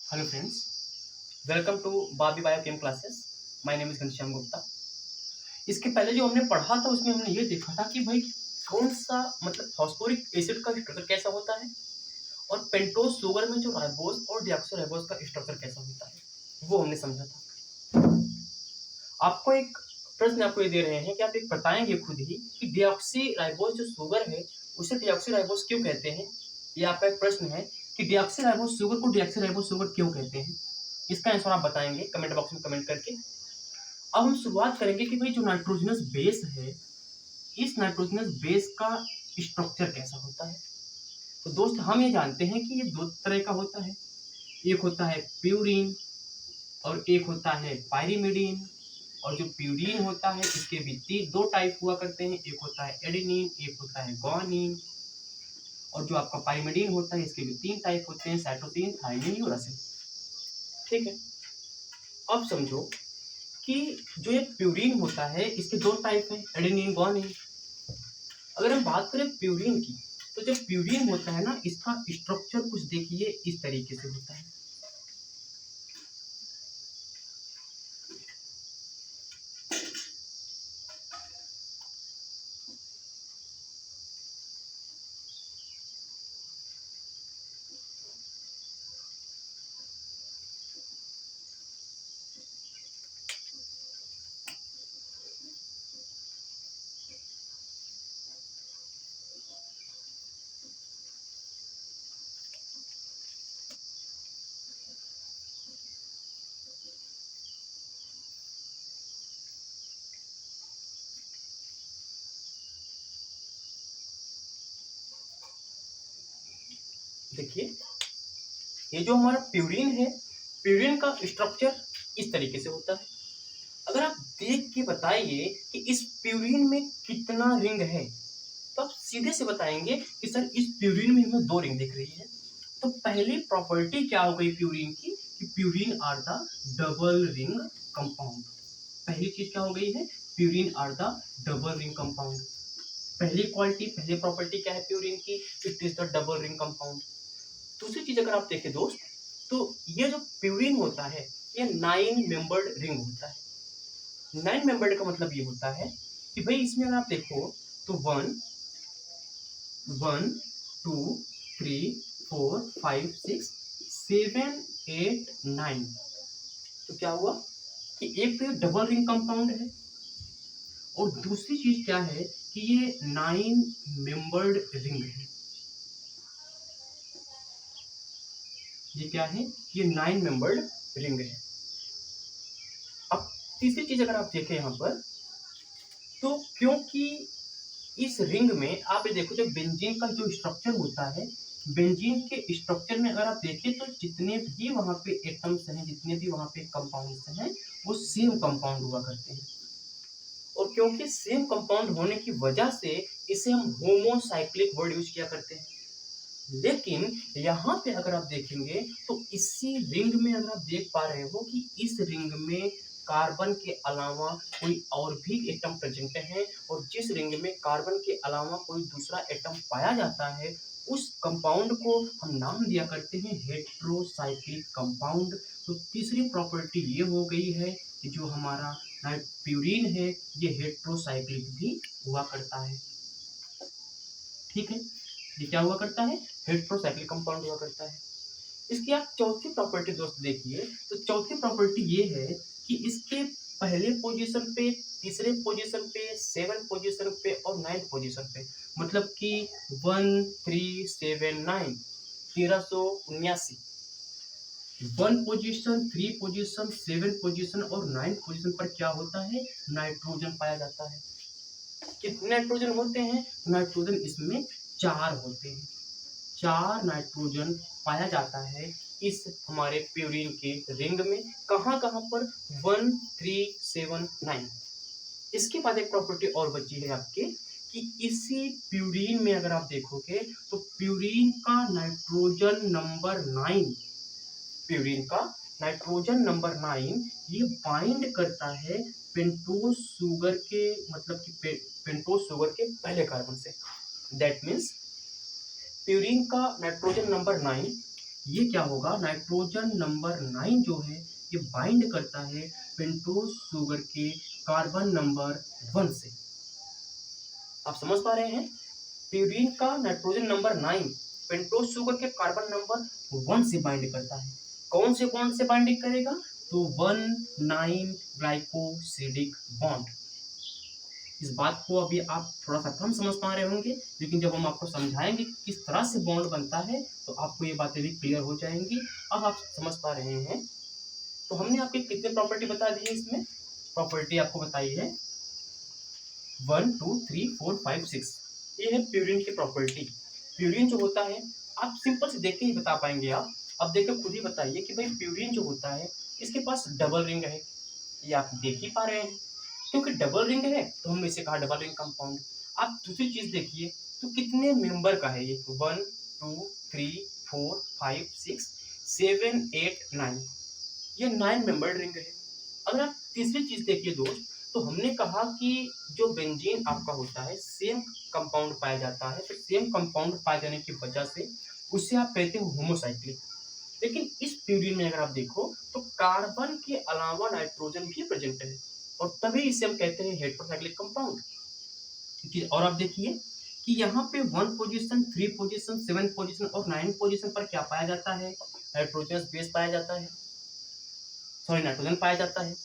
Hello friends, welcome to बाबी biochem classes. My name is Ghanshyam Gupta. इसके पहले जो हमने पढ़ा था उसमें हमने ये देखा था कि भाई कौन सा मतलब फॉस्फोरिक एसिड का स्ट्रक्चर कैसा होता है और पेंटोज शुगर में जो राइबोज और डिऑक्सोराइबोज का स्ट्रक्चर कैसा होता है वो हमने समझा था। आपको एक प्रश्न आपको ये दे रहे हैं कि आप एक बताएंगे खुद ही कि डिऑक्सीराइबोज जो शुगर है उसे डिऑक्सीराइबोज क्यों कहते हैं। ये आपका एक प्रश्न है कि डिऑक्सीराइबोज शुगर को डिऑक्सीराइबोज शुगर क्यों कहते हैं। इसका आंसर आप बताएंगे कमेंट बॉक्स में कमेंट करके। अब हम शुरुआत करेंगे कि भाई जो नाइट्रोजनस बेस है इस नाइट्रोजनस बेस का स्ट्रक्चर कैसा होता है। तो दोस्त हम ये जानते हैं कि ये दो तरह का होता है, एक होता है प्यूरीन और एक होता है पायरीमिडीन। और जो प्यूरीन होता है इसके भी दो टाइप हुआ करते हैं, एक होता है एडेनिन एक होता है ग्वानिन। और जो आपका पायरीमिडीन होता है इसके भी तीन टाइप होते हैं, साइटोसिन थायमिन यूरासिल। ठीक है, अब समझो कि जो ये प्यूरीन होता है इसके दो टाइप हैं, एडेनिन ग्वानिन। अगर हम बात करें प्यूरीन की तो जो प्यूरीन होता है ना इसका स्ट्रक्चर कुछ देखिए इस तरीके से होता है। देखिए ये जो हमारा प्यूरीन है, प्यूरीन का स्ट्रक्चर इस तरीके से होता है। अगर आप देख के बताइए कि इस प्यूरीन में कितना रिंग है तो आप सीधे से बताएंगे कि सर इस प्यूरीन में हमें दो रिंग दिख रही है। तो पहली प्रॉपर्टी क्या हो गई प्यूरीन की कि purine are the double ring compound. पहली चीज क्या हो गई है, purine are the double ring compound. पहली क्वालिटी पहली प्रॉपर्टी क्या है प्यूरीन की, it is the double ring compound. दूसरी चीज अगर आप देखें दोस्त तो ये जो प्यूरीन होता है ये 9 मेंबर्ड रिंग होता है। 9 मेंबर्ड का मतलब ये होता है कि भाई इसमें अगर आप देखो तो 1 2 3 4 5 6 7 8 9। तो क्या हुआ कि एक तो ये डबल रिंग कंपाउंड है और दूसरी चीज क्या है कि ये 9 मेंबर्ड रिंग है। ये क्या है, ये 9 मेंबर्ड रिंग है। अब तीसरी चीज अगर आप देखें यहाँ पर तो क्योंकि इस रिंग में आप ये देखो जो बेंजीन का जो स्ट्रक्चर होता है, बेंजीन के स्ट्रक्चर में अगर आप देखें तो जितने भी वहां पे एटम्स हैं जितने भी वहां पे कंपाउंड्स हैं वो सेम कंपाउंड हुआ करते हैं। और क्योंकि सेम कंपाउंड होने की वजह से इसे हम होमोसाइक्लिक वर्ड यूज किया करते हैं। लेकिन यहाँ पे अगर आप देखेंगे तो इसी रिंग में अगर आप देख पा रहे हो कि इस रिंग में कार्बन के अलावा कोई और भी एटम प्रेजेंट है और जिस रिंग में कार्बन के अलावा कोई दूसरा एटम पाया जाता है उस कंपाउंड को हम नाम दिया करते हैं हेट्रोसाइक्लिक कंपाउंड। तो तीसरी प्रॉपर्टी ये हो गई है कि जो हमारा प्यूरीन है ये हेट्रोसाइक्लिक भी हुआ करता है। ठीक है, ये क्या हुआ करता है, हेट्रोसाइक्लिक कंपाउंड हुआ करता है। इसकी आप चौथी प्रॉपर्टी दोस्त देखिए तो चौथी प्रॉपर्टी ये है कि इसके पहले पोजीशन पे तीसरे पोजीशन पे सेवन पोजीशन पे और नाइन्थ पोजीशन पे मतलब कि 1379 1379 one position three position seven position और नाइन्थ पोजीशन पर क्या होता है, नाइट्रोजन पाया जाता है। कितने नाइट्रोजन होते हैं, नाइट्रोजन इसमें 4 होते हैं। 4 नाइट्रोजन पाया जाता है इस हमारे प्यूरीन के रिंग में। कहाँ कहाँ पर 1379। इसके बाद एक प्रॉपर्टी और बची है आपके कि इसी प्यूरीन में अगर आप देखोगे तो प्यूरीन का नाइट्रोजन नंबर 9, प्यूरीन का नाइट्रोजन नंबर 9 ये बाइंड करता है पेंटोज शुगर के मतलब कि पेंटोज शुगर के पहले कार्बन से। दैट मीन्स प्यूरीन का नाइट्रोजन नंबर 9 ये क्या होगा, नाइट्रोजन नंबर 9 जो है ये बाइंड करता है पेंटोज शुगर के कार्बन नंबर 1 से। आप समझ पा रहे हैं, प्यूरीन का नाइट्रोजन नंबर 9 पेंटोज शुगर के कार्बन नंबर 1 से बाइंड करता है। कौन से बॉन्ड से बाइंडिंग करेगा, तो 1,9 ग्लाइकोसिडिक बॉन्ड। इस बात को अभी आप थोड़ा सा कम समझ पा रहे होंगे, लेकिन जब हम आपको समझाएंगे कि किस तरह से बॉन्ड बनता है तो आपको ये बातें भी क्लियर हो जाएंगी। अब आप समझ पा रहे हैं। तो हमने आपके कितने प्रॉपर्टी बता दी है, इसमें प्रॉपर्टी आपको बताई है 1 2 3 4 5 6। ये है प्यूरिन की प्रॉपर्टी। प्यूरिन जो होता है, आप सिंपल से देख के ही बता पाएंगे। आप अब देख के खुद ही बताइए कि भाई प्यूरिन जो होता है इसके पास डबल रिंग है। ये आप देख ही पा रहे हैं, क्योंकि डबल रिंग है तो हमने इसे कहा डबल रिंग कंपाउंड। आप दूसरी चीज देखिए, तो कितने मेंबर का है ये, 1 2 3 4 5 6 7 8 9, ये 9 मेंबर्ड रिंग है। अगर आप तीसरी चीज देखिए दोस्त, तो हमने कहा कि जो बेंजीन आपका होता है सेम कंपाउंड पाया जाता है, तो सेम कंपाउंड पाए जाने की वजह से उससे आप कहते हो होमोसाइक्लिक। लेकिन इस प्यूरिन में अगर आप देखो तो कार्बन के अलावा नाइट्रोजन भी प्रेजेंट है, और तभी इसे हम कहते हैं हेटेरोसाइक्लिक कंपाउंड। और आप देखिए कि यहाँ पे 1 पोजीशन 3 पोजीशन 7 पोजीशन और 9 पोजीशन पर क्या पाया जाता है, नाइट्रोजन बेस पाया जाता है, सॉरी नाइट्रोजन पाया जाता है।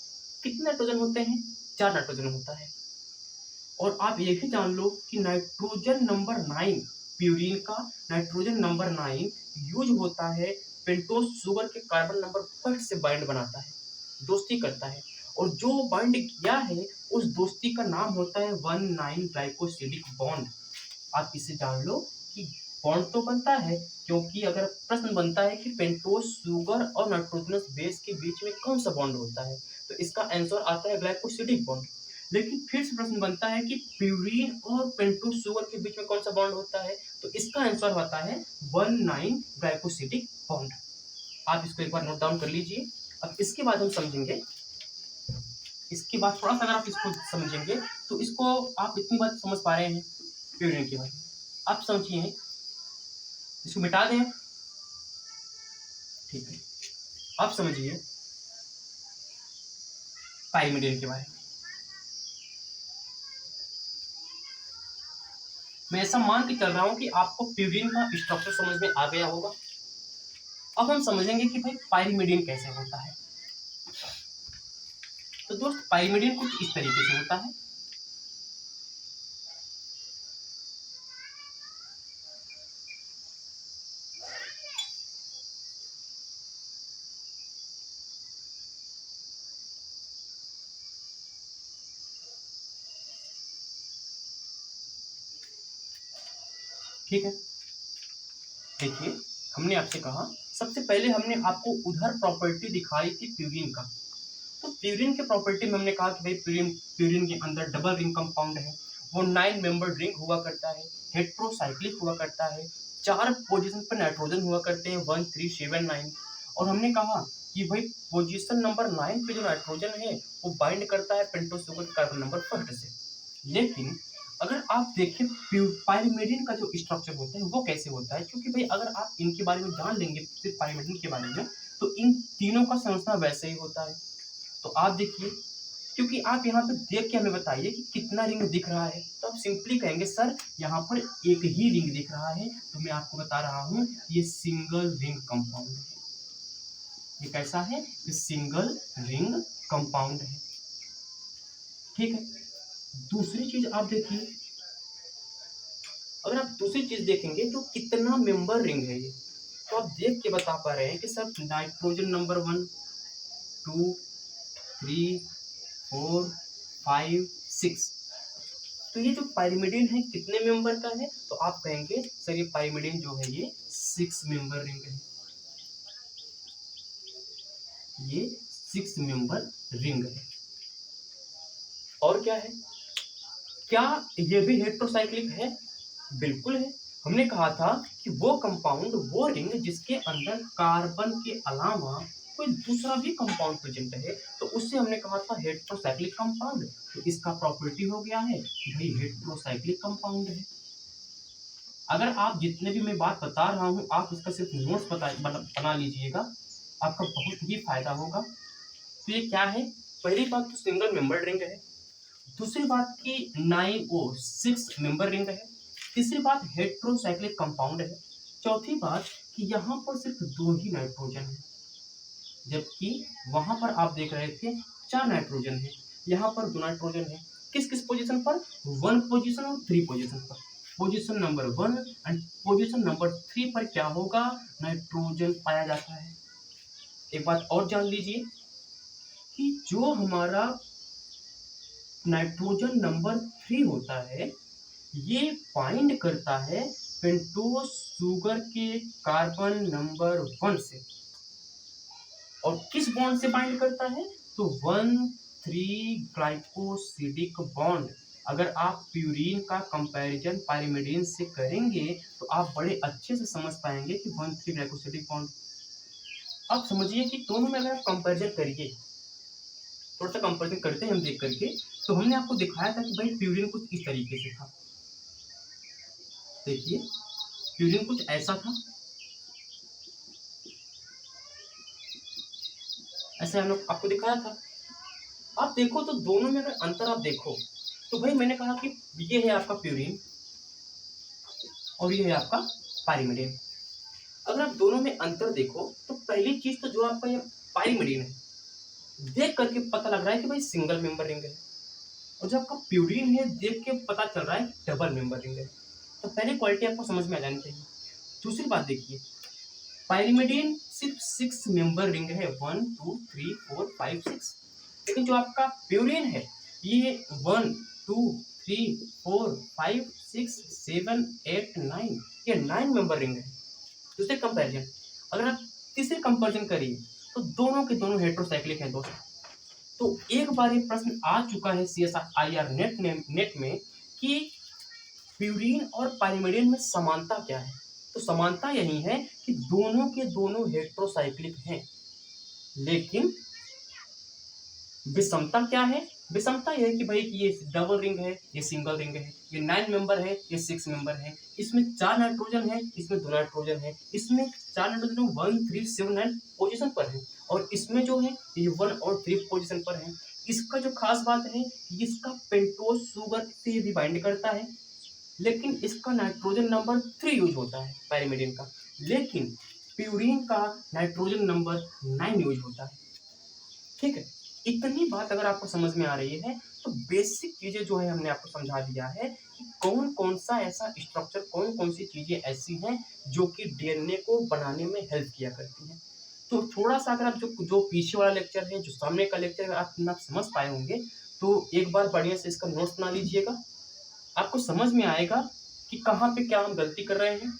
कितने नाइट्रोजन होते हैं, 4 नाइट्रोजन होता है। और आप ये भी जान लो कि नाइट्रोजन नंबर 9 प्यूरिन का नाइट्रोजन नंबर 9 यूज होता है पेंटोज शुगर के कार्बन नंबर 1 से बाइंड बनाता है, दोस्ती करता है। और जो बाइंड किया है उस दोस्ती का नाम होता है 1,9 ग्लाइकोसिडिक बॉन्ड। आप इसे जान लो कि बॉन्ड तो बनता है, क्योंकि अगर प्रश्न बनता है कि पेंटोज शुगर और नाइट्रोजनस बेस के बीच में कौन सा बॉन्ड होता है, तो इसका आंसर आता है ग्लाइकोसिडिक बॉन्ड। लेकिन फिर से प्रश्न बनता है कि प्यूरिन और पेंटोज शुगर के बीच में कौन सा बॉन्ड होता है, तो इसका आंसर होता है 1,9 ग्लाइकोसिडिक बॉन्ड। आप इसको एक बार नोट डाउन कर लीजिए। अब इसके बाद हम समझेंगे, इसके बाद थोड़ा सा अगर आप इसको समझेंगे तो इसको आप इतनी बात समझ पा रहे हैं प्यूरिन के बारे में। आप समझिए, इसको मिटा दें, ठीक है। आप समझिए पाइरिमिडिन के बारे में। मैं ऐसा मान के चल रहा हूं कि आपको प्यूरिन का स्ट्रक्चर समझ में आ गया होगा। अब हम समझेंगे कि भाई पाइरिमिडिन कैसे होता है। तो दोस्त पाइरिमिडिन कुछ इस तरीके से होता है। ठीक है, देखिए हमने आपसे कहा सबसे पहले हमने आपको उधर प्रॉपर्टी दिखाई थी प्यूरिन का। तो प्यूरिन के प्रॉपर्टी में हमने कहा कि भाई प्यूरिन प्यूरिन के अंदर डबल रिंग कंपाउंड है, वो 9 मेंबर रिंग हुआ करता है, हेट्रोसाइक्लिक हुआ करता है, 4 पोजीशन पर नाइट्रोजन हुआ करते हैं 1 3 7 9। और हमने कहा कि भाई पोजीशन नंबर 9 पे जो नाइट्रोजन है वो बाइंड करता है पेंटोज शुगर कार्बन नंबर 1 से। लेकिन अगर आप देखें पाइरिमिडिन का जो स्ट्रक्चर होता है वो कैसे होता है, क्योंकि भाई अगर आप इनके बारे में जान लेंगे सिर्फ पाइरिमिडिन के बारे में, तो इन तीनों का संरचना वैसे ही होता है। तो आप देखिए, क्योंकि आप यहाँ पे देख के हमें बताइए कि कितना रिंग दिख रहा है, तो आप सिंपली कहेंगे सर यहाँ पर एक ही रिंग दिख रहा है। तो मैं आपको बता रहा हूँ ये सिंगल रिंग कंपाउंड है। ये कैसा है, ये सिंगल रिंग कंपाउंड है। ठीक है, दूसरी चीज आप देखिए, अगर आप दूसरी चीज देखेंगे तो कितना मेंबर रिंग है ये, तो आप देख के बता पा रहे हैं कि सर नाइट्रोजन नंबर 1 2 3 4 5 6। तो ये जो पाइरिमिडिन है कितने मेंबर का है, तो आप कहेंगे सर ये पाइरिमिडिन जो है ये 6 मेंबर रिंग है, ये 6 मेंबर रिंग है। और क्या है, क्या ये भी हेटेरोसाइक्लिक है, बिल्कुल है। हमने कहा था कि वो कंपाउंड वो रिंग जिसके अंदर कार्बन के अलावा कोई दूसरा भी कंपाउंड प्रेजेंट है, तो उससे हमने कहा था हेटेरोसाइक्लिक कंपाउंड। तो इसका प्रॉपर्टी हो गया है कि भाई हेटेरोसाइक्लिक कंपाउंड है। अगर आप जितने भी मैं बात बता रहा हूँ आप इसका सिर्फ नोट्स बना लीजिएगा, आपका बहुत ही फायदा होगा। तो ये क्या है, पहली बात तो सिंगल मेंबर रिंग है, दूसरी बात की 6 मेंबर रिंग है, तीसरी बात हेट्रोसाइक्लिक कंपाउंड है, चौथी बात कि यहाँ पर सिर्फ 2 ही नाइट्रोजन है, जबकि वहां पर आप देख रहे थे 4 नाइट्रोजन है, यहाँ पर 2 नाइट्रोजन है। किस किस पोजीशन पर, 1 पोजीशन और 3 पोजीशन पर। Position number 1 and position number 3 पर क्या होगा, नाइट्रोजन पाया जाता है। एक बात और जान लीजिए कि जो हमारा नाइट्रोजन नंबर 3 होता है ये बाइंड करता है पेंटोज शुगर के कार्बन नंबर 1 से, और किस बॉन्ड से बाइंड करता है, तो 1,3 ग्लाइकोसिडिक बॉन्ड। अगर आप प्यूरीन का कंपैरिजन पाइरिमिडीन से करेंगे तो आप बड़े अच्छे से समझ पाएंगे कि 1,3 ग्लाइकोसिडिक बॉन्ड। अब समझिए कि दोनों में अगर आप कंपैरिजन करिए, थोड़ा सा कंपैरिजन करते हैं हम देख करके, तो हमने आपको दिखाया था कि भाई प्यूरीन कुछ इस तरीके से था। देखिए प्यूरीन कुछ ऐसा था, ऐसे हम लोग आपको दिखाया था। आप देखो तो दोनों में अगर अंतर आप देखो तो भाई मैंने कहा कि ये है आपका प्यूरीन और ये है आपका पाइरिमिडीन। अगर आप दोनों में अंतर देखो तो पहली चीज तो जो आपका ये पाइरिमिडीन है, देख करके पता लग रहा है कि भाई सिंगल मेंबर रिंग है, और जो आपका प्यूरीन है देख के पता चल रहा है कि डबल मेंबर रिंग है। तो पहली क्वालिटी आपको समझ में आ जानी चाहिए। दूसरी बात देखिए, पाइरिमिडीन सिर्फ 6 मेंबर रिंग है, 1 2 3 4 5 6, लेकिन जो आपका प्यूरीन है ये 1 2 3 4 5 6 7 8 9, ये 9 मेंबर रिंग है। दूसरे कंपैरिजन, अगर आप तीसरे कंपैरिजन करिए तो दोनों के दोनों हेट्रोसाइक्लिक हैं दोस्तों। तो एक बार ये प्रश्न आ चुका है CSIR नेट में कि प्यूरीन और पाइरिमिडीन में समानता क्या है, तो समानता यही है कि दोनों के दोनों हेट्रोसाइक्लिक हैं, लेकिन विषमता क्या है, विषमता यह है कि भाई ये डबल रिंग है, ये सिंगल रिंग है, ये 9 मेंबर है, ये 6 मेंबर है, इसमें 4 नाइट्रोजन है, इसमें 2 नाइट्रोजन है, इसमें 4 नाइट्रोजन 1 3 7 9 पोजीशन पर है, और इसमें जो है ये 1 और 3 पोजीशन पर है। इसका जो खास बात है इसका पेंटोज शुगर से भी बाइंड करता है, लेकिन इसका नाइट्रोजन नंबर 3 यूज होता है पाइरिमिडीन का, लेकिन प्यूरीन का नाइट्रोजन नंबर 9 यूज होता है। ठीक है, इतनी बात अगर आपको समझ में आ रही है तो बेसिक चीजें जो है हमने आपको समझा दिया है कि कौन कौन सा ऐसा स्ट्रक्चर, कौन कौन सी चीजें ऐसी हैं जो कि डीएनए को बनाने में हेल्प किया करती हैं। तो थोड़ा सा अगर आप जो जो पीछे वाला लेक्चर है, जो सामने का लेक्चर है, आप समझ पाए होंगे तो एक बार बढ़िया से इसका नोट्स बना लीजिएगा, आपको समझ में आएगा कि कहाँ पे क्या हम गलती कर रहे हैं,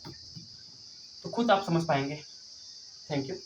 तो खुद आप समझ पाएंगे। Thank you.